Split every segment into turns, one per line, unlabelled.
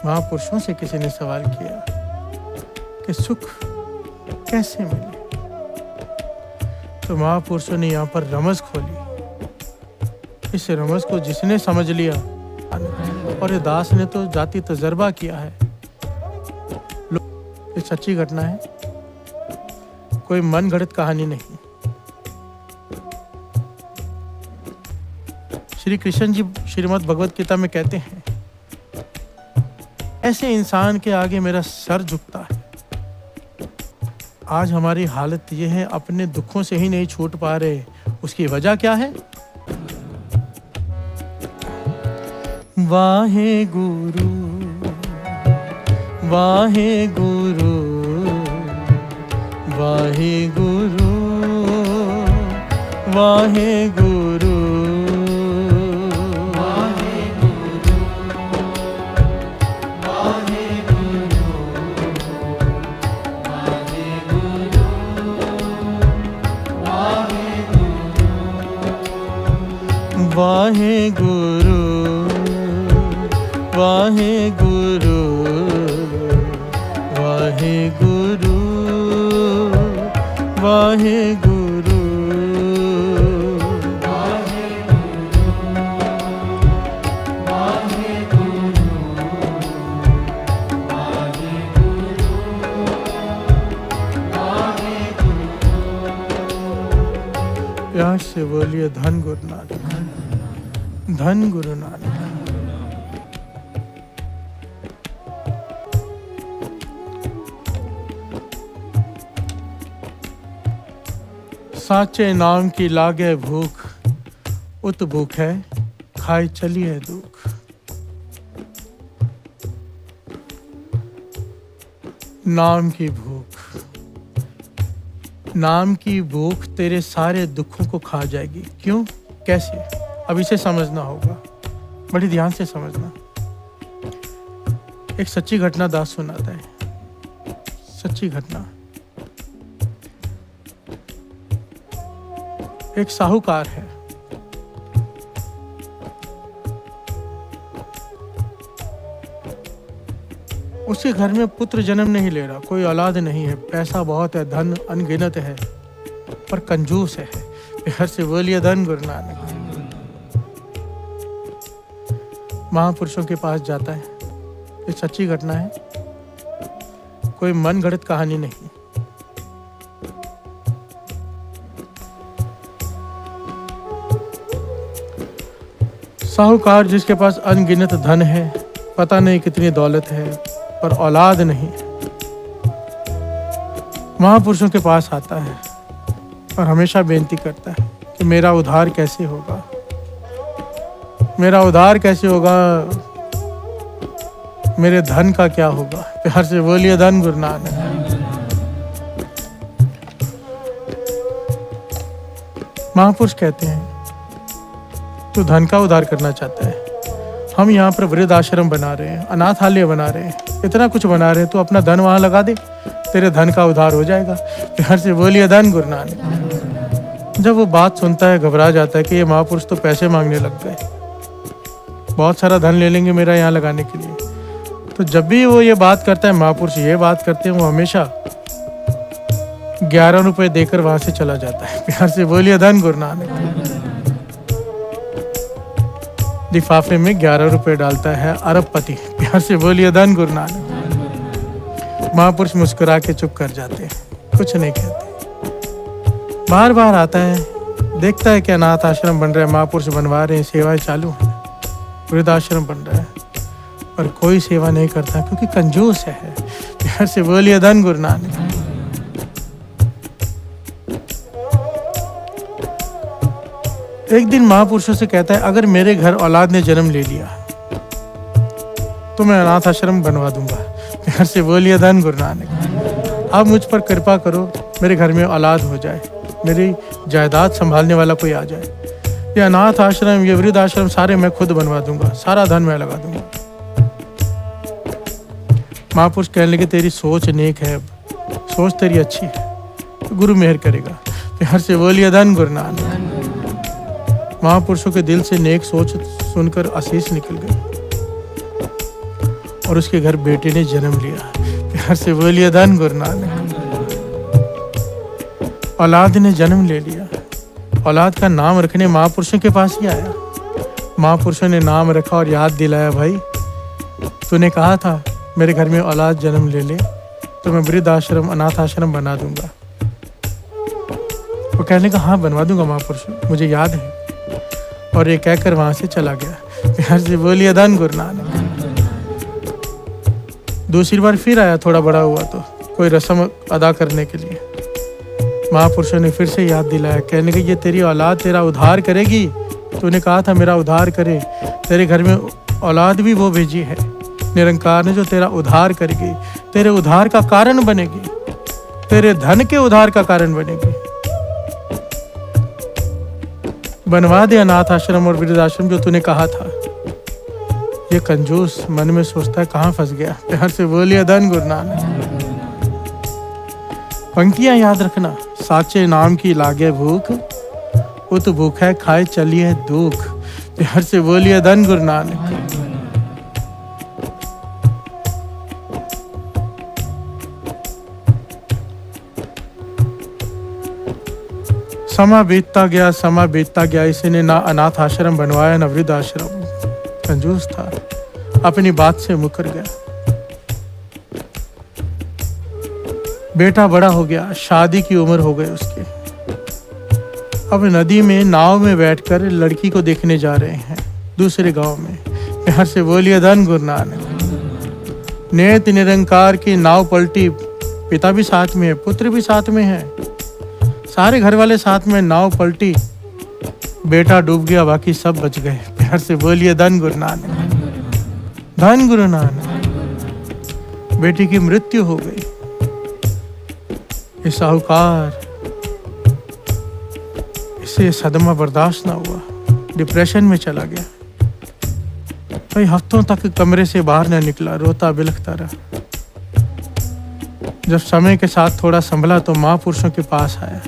महापुरुषों से किसी ने सवाल किया कि सुख कैसे मिले, तो महापुरुषों ने यहाँ पर रमज खोली। इस रमज को जिसने समझ लिया, और ये दास ने तो जाति तजर्बा किया है, ये सच्ची घटना है, कोई मन गढ़ंत कहानी नहीं। श्री कृष्ण जी श्रीमद् भगवत गीता में कहते हैं, ऐसे इंसान के आगे मेरा सर झुकता है। आज हमारी हालत ये है, अपने दुखों से ही नहीं छूट पा रहे। उसकी वजह क्या है? वाहे गुरु वाहे गुरु वाहे गुरु वाहे गुरु वाहे गुरु वाहे गुरु वाहे गुरु वाहे गुरु प्यार से बोलिए धन गुरु नानक, धन गुरु नानक। साचे नाम की लागे भूख, उत भूख है खाए चलिए दुख। नाम की भूख, नाम की भूख तेरे सारे दुखों को खा जाएगी। क्यों, कैसे? अब इसे समझना होगा, बड़ी ध्यान से समझना। एक सच्ची घटना दास सुनाता है, सच्ची घटना। एक साहूकार है, उसके घर में पुत्र जन्म नहीं ले रहा, कोई औलाद नहीं है, पैसा बहुत है, धन अनगिनत है, पर कंजूस है। हर से बोलिए धन गुरु नानक। महापुरुषों के पास जाता है, ये सच्ची घटना है, कोई मन गढ़ंत कहानी नहीं। साहूकार जिसके पास अनगिनत धन है, पता नहीं कितनी दौलत है, पर औलाद नहीं, महापुरुषों के पास आता है और हमेशा बेनती करता है कि मेरा उद्धार कैसे होगा, मेरा उद्धार कैसे होगा, मेरे धन का क्या होगा। प्यार से बोलिए धन गुरु नानक। महापुरुष कहते हैं, तू धन का उद्धार करना चाहता है, हम यहाँ पर वृद्ध आश्रम बना रहे हैं, अनाथालय बना रहे हैं, इतना कुछ बना रहे हैं, तो अपना धन वहां लगा दे, तेरे धन का उद्धार हो जाएगा। प्यार से बोलिए धन गुरु नानक। जब वो बात सुनता है घबरा जाता है कि ये महापुरुष तो पैसे मांगने लग गए, बहुत सारा धन ले लेंगे मेरा यहाँ लगाने के लिए। तो जब भी वो ये बात करता है, महापुरुष ये बात करते हैं, वो हमेशा 11 रुपए देकर वहां से चला जाता है। प्यार से बोलिए धन गुरु नानक। लिफाफे में 11 रुपए डालता है अरबपति। प्यार से बोलिए धन गुरु नानक। महापुरुष मुस्कुरा के चुप कर जाते हैं, कुछ नहीं कहते। बार बार आता है, देखता है कि अनाथ आश्रम बन रहा है, महापुरुष बनवा रहे हैं, सेवाएं चालू हैं, वृद्धाश्रम बन रहा है, पर कोई सेवा नहीं करता क्योंकि कंजूस है। प्यार से बोलिए धन गुरु नानक। एक दिन महापुरुषों से कहता है, अगर मेरे घर औलाद ने जन्म ले लिया तो मैं अनाथ आश्रम बनवा दूंगा। प्यार से बोलिए धन गुरु नानक। आप मुझ पर कृपा करो, मेरे घर में औलाद हो जाए, मेरी जायदाद संभालने वाला कोई आ जाए, ये अनाथ आश्रम, ये वृद्ध आश्रम सारे मैं खुद बनवा दूंगा, सारा धन मैं लगा दूंगा। महापुरुष कहने लगे, तेरी सोच नेक है, सोच तेरी अच्छी है, तो गुरु मेहर करेगा। प्यार से बोलिए धन गुरु नानक। महापुरुषों के दिल से नेक सोच सुनकर आशीष निकल गई और उसके घर बेटे ने जन्म लिया। प्यार से बोलिए धन गुरु नानक। औलाद ने जन्म ले लिया। औलाद का नाम रखने महापुरुषों के पास ही आया। महापुरुषों ने नाम रखा और याद दिलाया, भाई तूने कहा था मेरे घर में औलाद जन्म ले ले तो मैं वृद्ध आश्रम अनाथ आश्रम बना दूंगा। वो कहने का हाँ बनवा दूंगा महापुरुष, मुझे याद है। और ये कहकर वहां से चला गया। प्यार से बोलिए धन गुरु नानक। दूसरी बार फिर आया, थोड़ा बड़ा हुआ तो कोई रस्म अदा करने के लिए। महापुरुषों ने फिर से याद दिलाया, कहने कि ये तेरी औलाद तेरा उद्धार करेगी। तूने कहा था मेरा उद्धार करे, तेरे घर में औलाद भी वो भेजी है निरंकार ने जो तेरा उद्धार करेगी, तेरे उद्धार का कारण बनेगी, तेरे धन के उद्धार का कारण बनेगी। बनवा दे अनाथ आश्रम और वृद्ध आश्रम जो तूने कहा था। ये कंजूस मन में सोचता है कहाँ फंस गया। प्यार से बोलिए धन गुरु नानक। पंक्तियां याद रखना, साचे नाम की लागे भूख, उत भूखा खाए चलिए दुख। प्यार से बोलिए धन गुरु नानक। समा बीतता गया, इसने ना अनाथ आश्रम बनवाया ना वृद्ध आश्रम। कंजूस था, अपनी बात से मुकर गया। बेटा बड़ा हो गया, शादी की उम्र हो गई उसकी। अब नदी में नाव में बैठकर लड़की को देखने जा रहे हैं दूसरे गांव में। प्यार से बोलिए धन गुरु नानक। नेत निरंकार की नाव पलटी, पिता भी साथ में है, पुत्र भी साथ में है, सारे घर वाले साथ में। नाव पलटी, बेटा डूब गया, बाकी सब बच गए। प्यार से बोलिए धन गुरु नानक। धन गुरु नानक। बेटी की मृत्यु हो गई। ये साहूकार, इसे सदमा बर्दाश्त ना हुआ, डिप्रेशन में चला गया। कई हफ्तों तक कमरे से बाहर न निकला, रोता बिलखता रहा। जब समय के साथ थोड़ा संभला तो महापुरुषों के पास आया।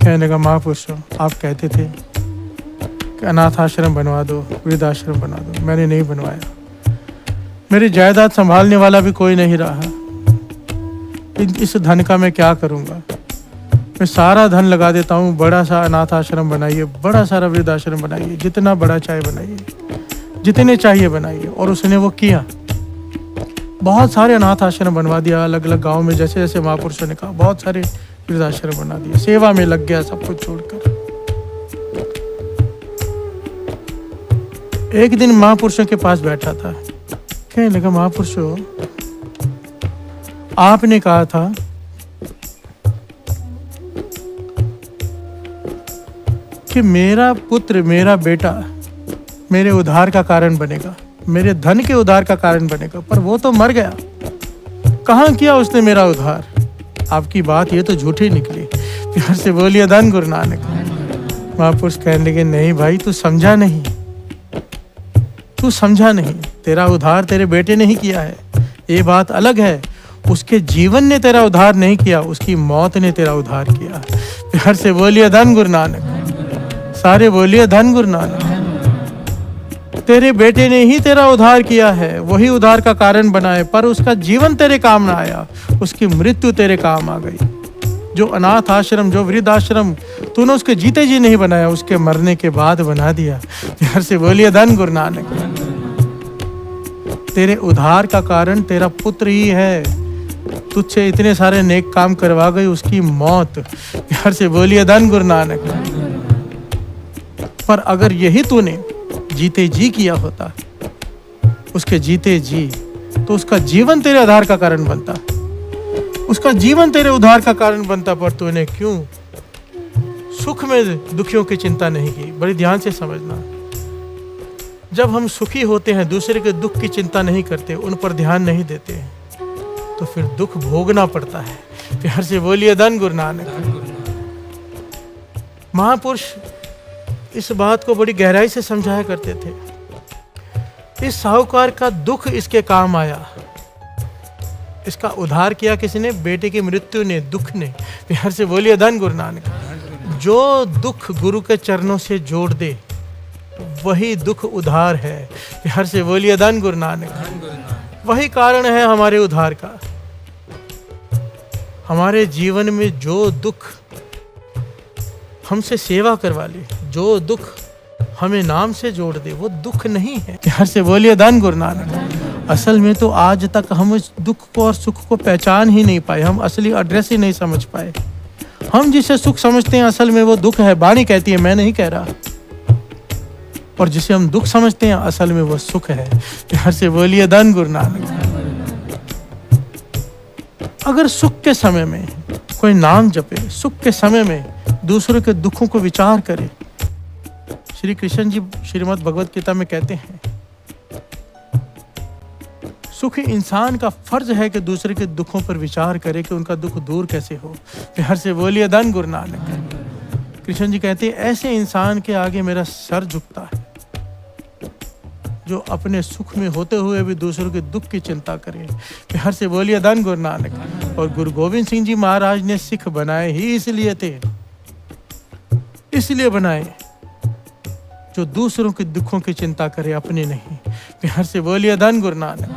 कहने लगा, महापुरुषों आप कहते थे कि अनाथ आश्रम बनवा दो, वृद्ध आश्रम बना दो, मैंने नहीं बनवाया। मेरी जायदाद संभालने वाला भी कोई नहीं रहा। इस धन का मैं क्या करूंगा? मैं सारा धन लगा देता हूँ, बड़ा सा अनाथ आश्रम बनाइए, बड़ा सारा वृद्ध आश्रम बनाइए, जितना बड़ा चाहे बनाइए, जितने चाहिए बनाइए। और उसने वो किया। बहुत सारे अनाथ आश्रम बनवा दिया अलग अलग गांव में, जैसे जैसे महापुरुषों ने कहा। बहुत सारे वृद्ध आश्रम बना दिए, सेवा में लग गया सब कुछ छोड़कर। एक दिन महापुरुषों के पास बैठा था। कहने लगा, महापुरुषों आपने कहा था कि मेरा पुत्र, मेरा बेटा मेरे उद्धार का कारण बनेगा, मेरे धन के उद्धार का कारण बनेगा, पर वो तो मर गया। कहाँ किया उसने मेरा उद्धार? आपकी बात ये तो झूठी निकली। प्यार से बोलिए धन गुरु नानक। महापुरुष कहने लगे, नहीं भाई तू समझा नहीं, तू समझा नहीं। तेरा उद्धार तेरे बेटे ने ही किया है, ये बात अलग है। उसके जीवन ने तेरा उद्धार नहीं किया, उसकी मौत ने तेरा उद्धार किया। प्यार से बोलिए धन गुरु नानक। सारे बोलिए धन गुरु नानक। तेरे बेटे ने ही तेरा उद्धार किया है, वही उद्धार का कारण बना है, पर उसका जीवन तेरे काम ना आया, उसकी मृत्यु तेरे काम आ गई। जो अनाथ आश्रम, जो वृद्ध आश्रम तूने उसके जीते जी नहीं बनाया, उसके मरने के बाद बना दिया। प्यार से बोलिए धन गुरु नानक। तेरे उद्धार का कारण तेरा पुत्र ही है, तुझसे इतने सारे नेक काम करवा गई, उसकी मौत। प्यार से बोलिए धन गुरु नानक। पर अगर यही तूने जीते जी किया होता, उसके जीते जी, तो उसका जीवन तेरे उद्धार का कारण बनता, उसका जीवन तेरे उद्धार का कारण बनता। पर तूने क्यों सुख में दुखियों की चिंता नहीं की? बड़ी ध्यान से समझना। जब हम सुखी होते हैं, दूसरे के दुख की चिंता नहीं करते, उन पर ध्यान नहीं देते, तो फिर दुख भोगना पड़ता है। प्यार से बोलिए धन गुरु नानक। महापुरुष इस बात को बड़ी गहराई से समझाया करते थे। इस साहूकार का दुख इसके काम आया। इसका उद्धार किया किसने? बेटे की मृत्यु ने, दुख ने। प्यार से बोलिए धन गुरु नानक। जो दुख गुरु के चरणों से जोड़ दे, वही दुख उधार है। प्यार से बोलिए धन गुरु नानक। वही कारण है हमारे उद्धार का। हमारे जीवन में जो दुख हमसे सेवा करवा ले, जो दुख हमें नाम से जोड़ दे, वो दुख नहीं है। प्यार से बोलिए धन गुरु नानक। असल में तो आज तक हम इस दुख को और सुख को पहचान ही नहीं पाए, हम असली एड्रेस ही नहीं समझ पाए। हम जिसे सुख समझते हैं असल में वो दुख है। वाणी कहती है, मैं नहीं कह रहा। और जिसे हम दुख समझते हैं असल में वो सुख है। प्यार से बोलिए धन गुरु नानक। अगर सुख के समय में कोई नाम जपे, सुख के समय में दूसरों के दुखों को विचार करे, श्री कृष्ण जी श्रीमद् भगवत गीता में कहते हैं, सुखी इंसान का फर्ज है कि दूसरे के दुखों पर विचार करे कि उनका दुख दूर कैसे हो। प्यार से बोलिए धन गुरु नानक। कृष्ण जी कहते हैं, ऐसे इंसान के आगे मेरा सर झुकता है जो अपने सुख में होते हुए भी दूसरों के दुख की चिंता करे। प्यार से बोलिए धन गुरु नानक। और गुरु गोविंद सिंह जी महाराज ने सिख बनाए ही इसलिए थे, इसलिए बनाए जो दूसरों के दुखों की चिंता करे, अपने नहीं। प्यार से बोलिए धन गुरु नानक।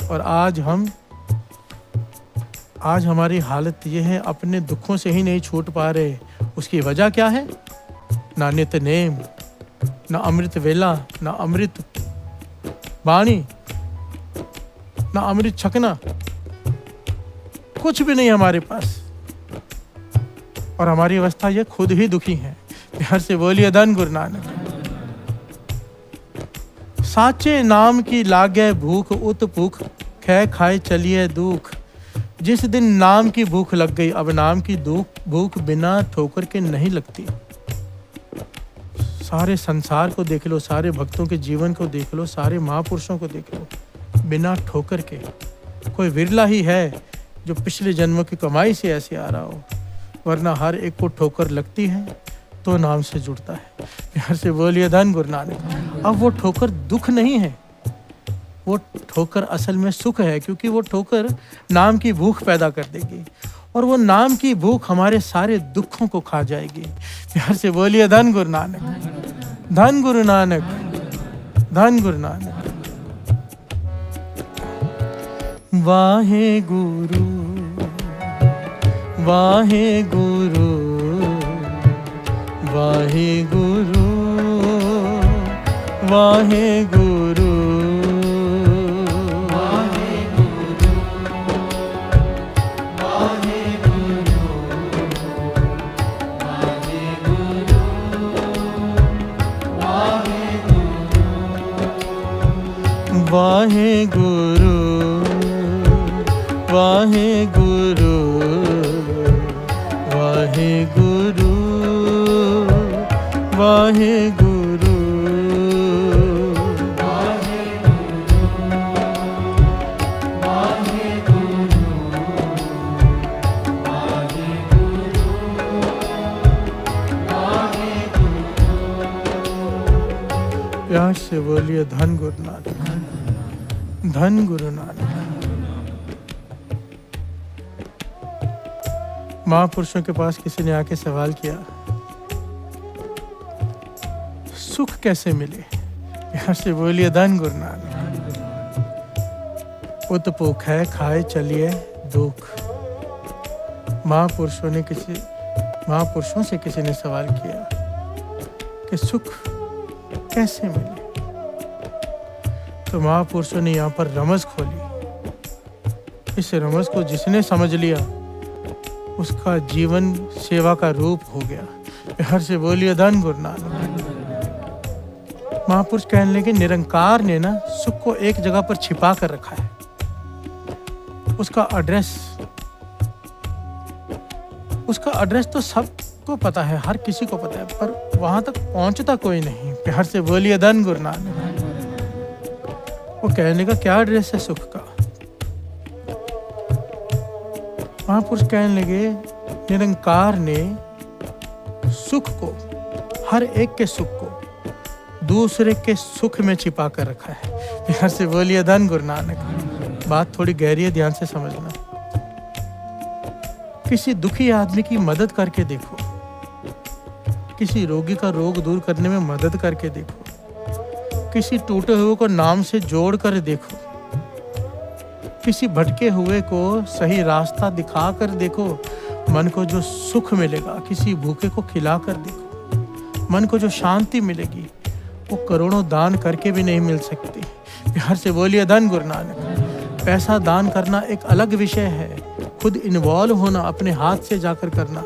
और आज हमारी हालत ये है, अपने दुखों से ही नहीं छूट पा रहे। उसकी वजह क्या है? ना नित नेम, ना अमृत वेला, ना अमृत वाणी, ना अमृत छकना, कुछ भी नहीं हमारे पास। और हमारी अवस्था ये खुद ही दुखी है। प्यार से बोलिए धन गुरु नानक। साचे नाम की लागे भूख, उत भूख खे खाए चलिए दुख। जिस दिन नाम की भूख लग गई, अब नाम की भूख बिना ठोकर के नहीं लगती। सारे संसार को देख लो, सारे भक्तों के जीवन को देख लो, सारे महापुरुषों को देख लो, बिना ठोकर के कोई विरला ही है जो पिछले जन्मों की कमाई से ऐसे आ रहा हो, वरना हर एक को ठोकर लगती है तो नाम से जुड़ता है। प्यार से बोलिए धन गुरु नानक। अब वो ठोकर दुख नहीं है, वो ठोकर असल में सुख है, क्योंकि वो ठोकर नाम की भूख पैदा कर देगी और वो नाम की भूख हमारे सारे दुखों को खा जाएगी। प्यार से बोलिए धन गुरु नानक। धन गुरु नानक, धन गुरु नानक। वाहे गुरु, वाहे गुरु, वाहे गुरु, वाहे गुरु, वाहे गुरु, वाहे गुरु, वाहे गुरु, वाहे गुरु, वाहे गुरु, वाहे गुरु, वाहे गुरु, वाहे गुरु, वाहे गुरु, वाहे गुरु, वाहे गुरु। प्यार से बोलिए धन गुरु नानक, धन गुरु नानक। महापुरुषों के पास किसी ने आके सवाल किया, सुख कैसे मिले? प्यार से बोलिए धन गुरु नानक। उत भूख है खाए चलिए दुख। महापुरुषों से किसी ने सवाल किया कि सुख कैसे मिले? तो महापुरुषों ने यहाँ पर रमज खोली। इस रमज को जिसने समझ लिया उसका जीवन सेवा का रूप हो गया। प्यार से बोलिए धन गुरु नानक। महापुरुष कहने लगे, निरंकार ने ना सुख को एक जगह पर छिपा कर रखा है। उसका एड्रेस तो सबको पता है, हर किसी को पता है, पर वहां तक पहुंचता कोई नहीं। प्यार से बोलिए धन गुरु नानक। वो कहने का क्या एड्रेस है सुख का? महापुरुष कहने लगे, निरंकार ने सुख को, हर एक के सुख को दूसरे के सुख में छिपा कर रखा है। प्यार से बोलिए धन गुरु नानक। बात थोड़ी गहरी है, ध्यान से समझना। किसी दुखी आदमी की मदद करके देखो, किसी रोगी का रोग दूर करने में मदद करके देखो, किसी टूटे हुए को नाम से जोड़ कर देखो, किसी भटके हुए को सही रास्ता दिखा कर देखो। मन को जो सुख मिलेगा किसी भूखे को खिला कर देखो। मन को जो शांति मिलेगी वो करोड़ों दान करके भी नहीं मिल सकती। प्यार से बोलिए धन गुरु नानक। पैसा दान करना एक अलग विषय है, खुद इन्वॉल्व होना, अपने हाथ से जाकर करना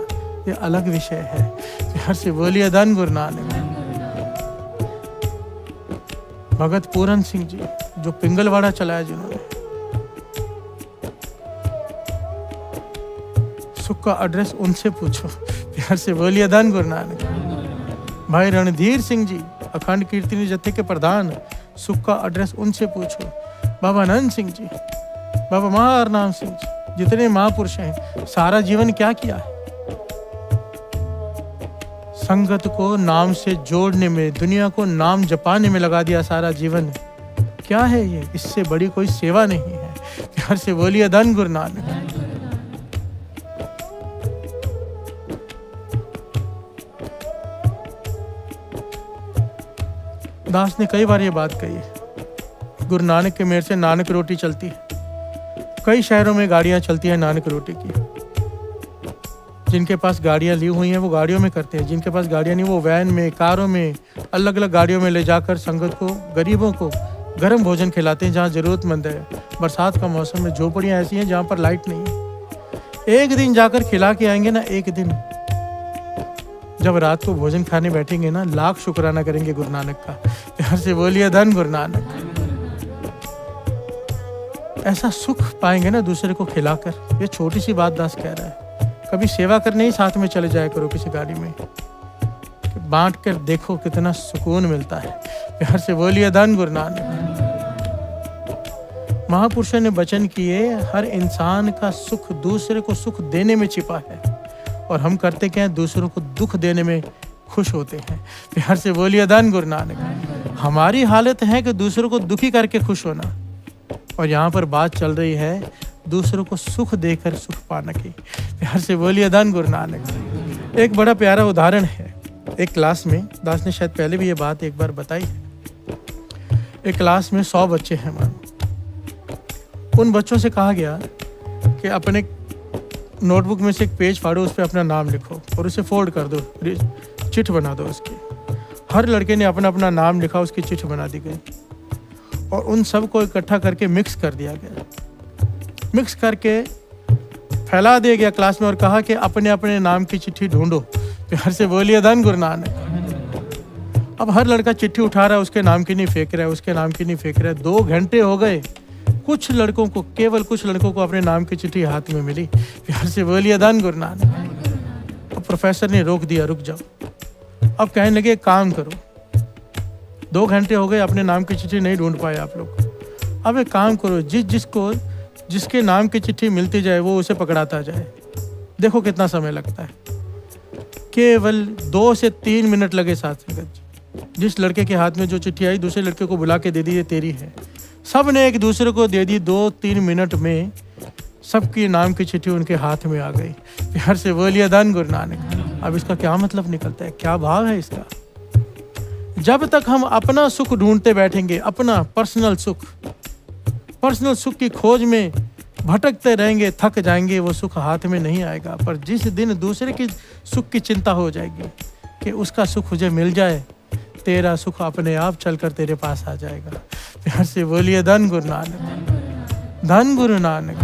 ये अलग विषय है। प्यार से बोलिए धन गुरु नानक। भगत पूरन सिंह जी जो पिंगलवाड़ा चलाया, जिन्होंने सुख का एड्रेस उनसे पूछो। प्यार से बोलिए धन गुरु नानक। भाई रणधीर सिंह जी अखंड कीर्तनी जत्थे के प्रधान, सुख का एड्रेस उनसे पूछो। बाबा आनंद सिंह जी, बाबा महारनाम सिंह जी, जितने महापुरुष हैं, सारा जीवन क्या किया है? संगत को नाम से जोड़ने में, दुनिया को नाम जपाने में लगा दिया सारा जीवन। क्या है ये? इससे बड़ी कोई सेवा नहीं है। प्यार से बोलिए धन गुरु नानक। दास ने कई बार ये बात कही है, गुरु नानक के मेहर से नानक रोटी चलती है। कई शहरों में गाड़ियां चलती हैं नानक रोटी की। जिनके पास गाड़ियां ली हुई हैं वो गाड़ियों में करते हैं, जिनके पास गाड़ियां नहीं वो वैन में, कारों में, अलग अलग गाड़ियों में ले जाकर संगत को, गरीबों को गर्म भोजन खिलाते हैं जहाँ जरूरतमंद है। बरसात का मौसम में झोपड़ियाँ ऐसी हैं जहाँ पर लाइट नहीं है। एक दिन जाकर खिला के आएंगे ना, एक दिन जब रात को भोजन खाने बैठेंगे ना, लाख शुक्राना करेंगे गुरु नानक का। प्यार से बोलिए धन गुरु नानक। ऐसा सुख पाएंगे ना दूसरे को खिलाकर। ये छोटी सी बात दास कह रहा है। कभी सेवा करने ही साथ में चले जाया करो किसी गाड़ी में, बांट कर देखो कितना सुकून मिलता है। प्यार से बोलिए धन गुरु नानक। महापुरुषों ने वचन किए, हर इंसान का सुख दूसरे को सुख देने में छिपा है, और हम करते क्या है? दूसरों को दुख देने में खुश होते हैं। प्यार से बोलिए धन गुरु नानक। हमारी हालत है कि दूसरों को दुखी करके खुश होना, और यहाँ पर बात चल रही है दूसरों को सुख देकर सुख पाने की। प्यार से बोलिए धन गुरु नानक। एक बड़ा प्यारा उदाहरण है। एक क्लास में, दास ने शायद पहले भी ये बात एक बार बताई है। एक क्लास में 100 बच्चे हैं मानो। उन बच्चों से कहा गया कि अपने नोटबुक में से एक पेज फाड़ो, उस पर अपना नाम लिखो और उसे फोल्ड कर दो, चिट बना दो उसकी। हर लड़के ने अपना अपना नाम लिखा, उसकी चिट बना दी गई और उन सब को इकट्ठा करके मिक्स कर दिया गया। मिक्स करके फैला दिया गया क्लास में और कहा कि अपने अपने नाम की चिट्ठी ढूंढो। प्यार से बोलिए धन गुरु नानक। अब हर लड़का चिट्ठी उठा रहा है, उसके नाम की नहीं फेंक रहा है, उसके नाम की नहीं फेंक रहा है। 2 घंटे हो गए, कुछ लड़कों को, केवल कुछ लड़कों को अपने नाम की चिट्ठी हाथ में मिली। प्यार से बोलिए धन गुरु नानक। अब प्रोफेसर ने रोक दिया, रुक जाओ। अब कहने लगे काम करो, 2 घंटे हो गए, अपने नाम की चिट्ठी नहीं ढूंढ पाए आप लोग। अब एक काम करो, जिसके नाम की चिट्ठी मिलती जाए वो उसे पकड़ाता जाए। देखो कितना समय लगता है। केवल 2 से 3 मिनट लगे साथ संगत। जिस लड़के के हाथ में जो चिट्ठी आई, दूसरे लड़के को बुला के दे दी, ये तेरी है। सब ने एक दूसरे को दे दी। 2-3 मिनट में सबकी नाम की चिट्ठी उनके हाथ में आ गई। प्यार से बोलिए धन गुरु नानक। अब इसका क्या मतलब निकलता है, क्या भाव है इसका? जब तक हम अपना सुख ढूंढते बैठेंगे, अपना पर्सनल सुख की खोज में भटकते रहेंगे, थक जाएंगे, वो सुख हाथ में नहीं आएगा। पर जिस दिन दूसरे की सुख की चिंता हो जाएगी कि उसका सुख मुझे मिल जाए, तेरा सुख अपने आप चलकर तेरे पास आ जाएगा। प्यार से बोलिए धन गुरु नानक। धन गुरु नानक।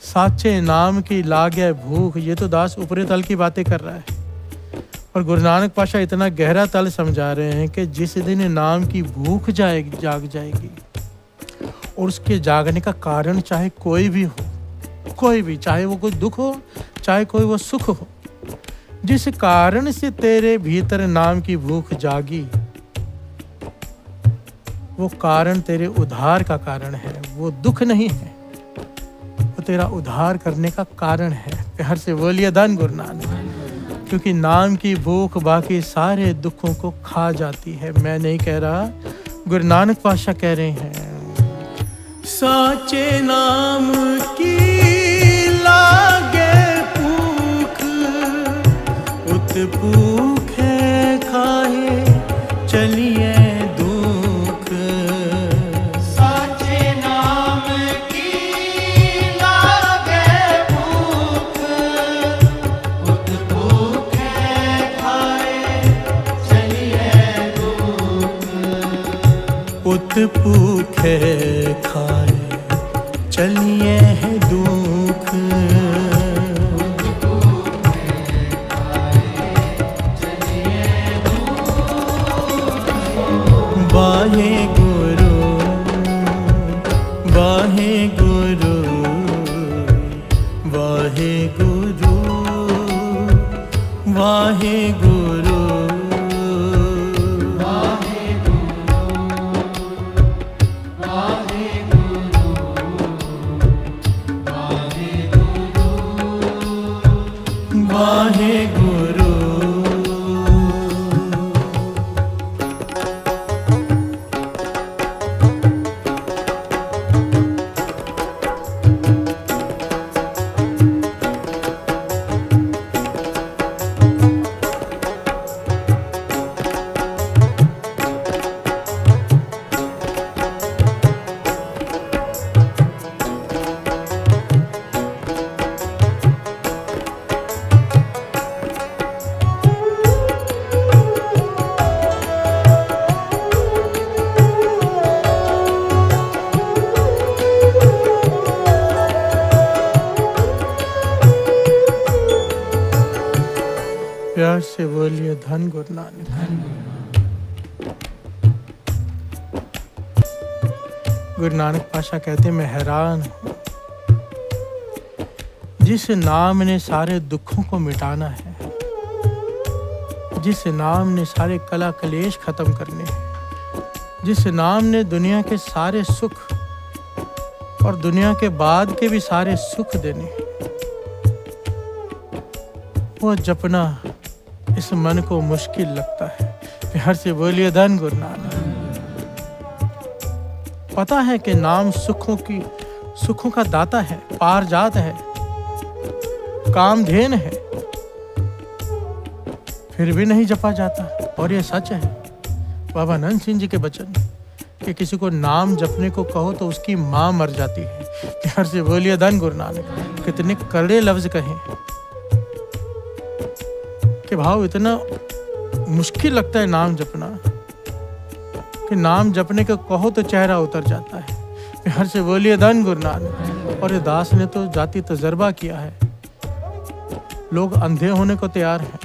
साचे नाम की लागे भूख, ये तो दास ऊपरी तल की बातें कर रहा है, और गुरु नानक पाशा इतना गहरा तल समझा रहे हैं कि जिस दिन नाम की भूख जाग जाएगी, और उसके जागने का कारण चाहे कोई भी हो, कोई भी, चाहे वो कोई दुख हो, चाहे कोई वो सुख हो, जिस कारण से तेरे भीतर नाम की भूख जागी, वो कारण तेरे उद्धार का कारण है। वो दुख नहीं है, वो तेरा उद्धार करने का कारण है। प्यार से बोलिए धन गुरु नानक। क्योंकि नाम की भूख बाकी सारे दुखों को खा जाती है। मैं नहीं कह रहा, गुरु नानक पातशाह कह रहे हैं। साचे नाम की लागे भूख, भूखे खाए चलिए दुख,
साचे नाम की लागे भूख, उत भूखे खाए चलिए दुख,
उत भूखे खाए चलिए है दुख। वाहे गुरु वाहे गुरु वाहे गुरु वाहे गुरु वाहे गुरु। प्यार से बोलिए धन गुरु नानक। गुरु नानक पाशा कहते मैं हैरान हूँ, जिस नाम ने सारे दुखों को मिटाना है, जिस नाम ने सारे कला कलेश खत्म करने हैं, जिस नाम ने दुनिया के सारे सुख और दुनिया के बाद के भी सारे सुख देने हैं, वो जपना इस मन को मुश्किल लगता है। प्यार से बोलिए धन गुरु नानक। पता है कि नाम सुखों का दाता है, पार जात है, कामधेन है, फिर भी नहीं जपा जाता। और ये सच है, बाबा नंद सिंह जी के वचन कि किसी को नाम जपने को कहो तो उसकी माँ मर जाती है। प्यार से बोलिए धन गुरु नानक। कितने कड़े लफ्ज कहे कि भाव इतना मुश्किल लगता है नाम जपना कि नाम जपने को कहो तो चेहरा उतर जाता है। प्यार से बोलिए धन गुरु नानक। और ये दास ने तो जाति तजर्बा किया है, लोग अंधे होने को तैयार हैं,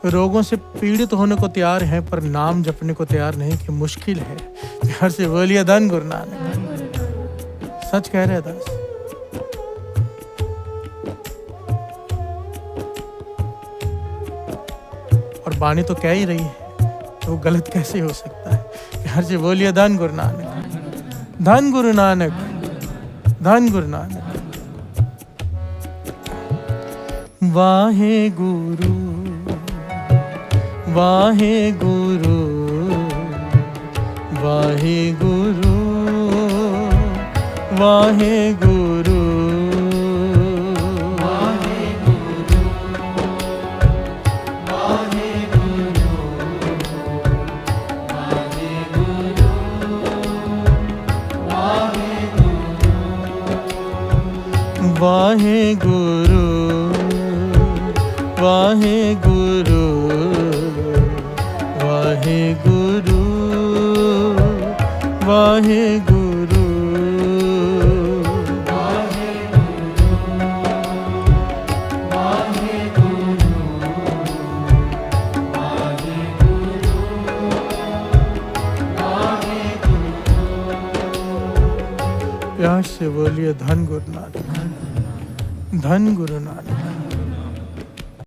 रोगों से पीड़ित होने को तैयार हैं, पर नाम जपने को तैयार नहीं कि मुश्किल है। प्यार से बोलिए धन गुरु नानक। सच कह रहे दास। और बाणी तो कह ही रही है तो गलत कैसे हो सकता है। प्यार से बोलिए धन गुरु नानक। धन गुरु नानक, धन गुरु नानक। वाहे गुरु वाहे गुरु वाहे गुरु वाहे गुरु वाहे गुरु वाहे गुरु वाहे गुरु वाहे गुरु प्यार से बोलिए धन गुरु नानक। धन गुरु नानक।